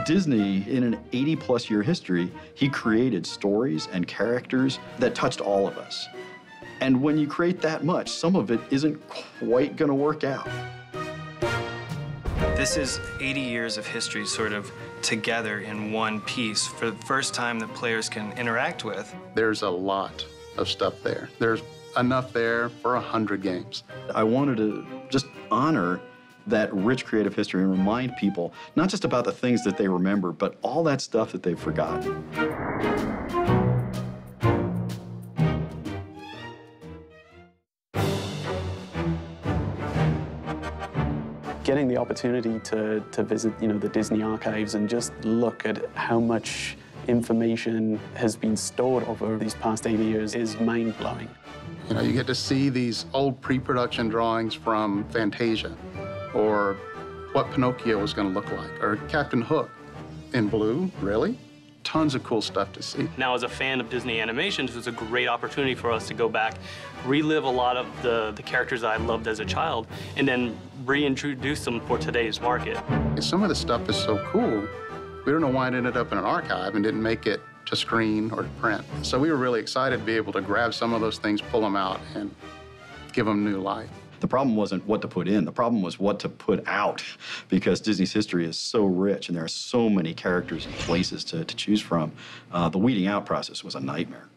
Disney, in an 80-plus year history, he created stories and characters that touched all of us. And when you create that much, some of it isn't quite going to work out. This is 80 years of history sort of together in one piece for the first time that players can interact with. There's a lot of stuff there. There's enough there for 100 games. I wanted to just honor that rich creative history and remind people not just about the things that they remember, but all that stuff that they've forgotten. Getting the opportunity to visit, the Disney archives and just look at how much information has been stored over these past 80 years is mind-blowing. You get to see these old pre-production drawings from Fantasia, or what Pinocchio was going to look like, or Captain Hook in blue, really? Tons of cool stuff to see. Now, as a fan of Disney animations, it was a great opportunity for us to go back, relive a lot of the characters I loved as a child, and then reintroduce them for today's market. Some of the stuff is so cool, we don't know why it ended up in an archive and didn't make it to screen or to print. So we were really excited to be able to grab some of those things, pull them out, and give them new life. The problem wasn't what to put in, the problem was what to put out, because Disney's history is so rich and there are so many characters and places to choose from. The weeding out process was a nightmare.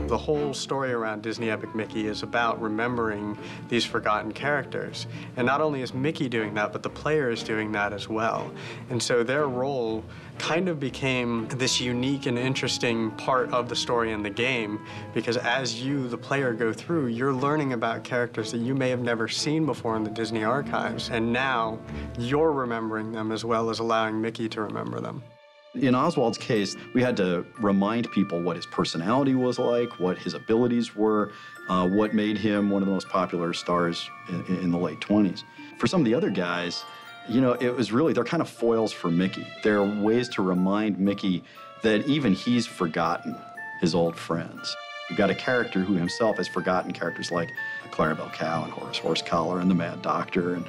The whole story around Disney Epic Mickey is about remembering these forgotten characters. And not only is Mickey doing that, but the player is doing that as well. And so their role kind of became this unique and interesting part of the story in the game, because as you, the player, go through, you're learning about characters that you may have never seen before in the Disney archives. And now you're remembering them as well as allowing Mickey to remember them. In Oswald's case, we had to remind people what his personality was like, what his abilities were, what made him one of the most popular stars in the late 20s. For some of the other guys, it was really, they're kind of foils for Mickey. They're ways to remind Mickey that even he's forgotten his old friends. We've got a character who himself has forgotten characters like Clarabelle Cow and Horace Horsecollar and the Mad Doctor and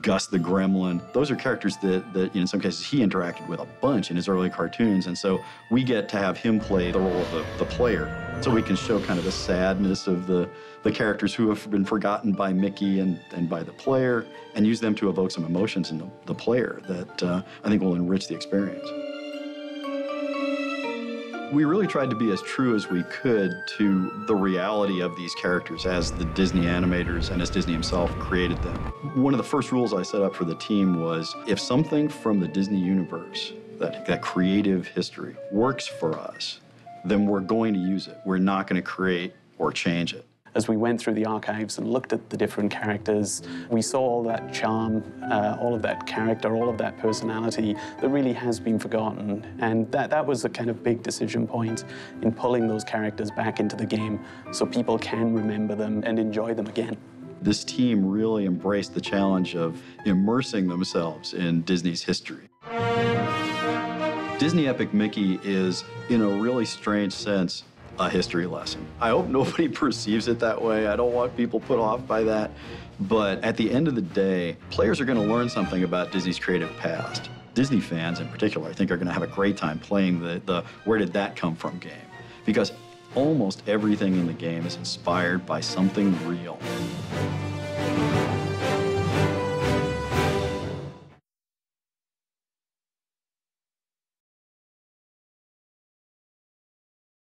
Gus the Gremlin. Those are characters that in some cases he interacted with a bunch in his early cartoons, and so we get to have him play the role of the player, so we can show kind of the sadness of the characters who have been forgotten by Mickey and by the player, and use them to evoke some emotions in the player that I think will enrich the experience. We really tried to be as true as we could to the reality of these characters as the Disney animators and as Disney himself created them. One of the first rules I set up for the team was, if something from the Disney universe, that creative history, works for us, then we're going to use it. We're not going to create or change it. As we went through the archives and looked at the different characters, we saw all that charm, all of that character, all of that personality that really has been forgotten. And that was a kind of big decision point in pulling those characters back into the game so people can remember them and enjoy them again. This team really embraced the challenge of immersing themselves in Disney's history. Disney Epic Mickey is, in a really strange sense, a history lesson. I hope nobody perceives it that way. I don't want people put off by that. But at the end of the day, players are going to learn something about Disney's creative past. Disney fans in particular, I think, are going to have a great time playing the Where Did That Come From game, because almost everything in the game is inspired by something real.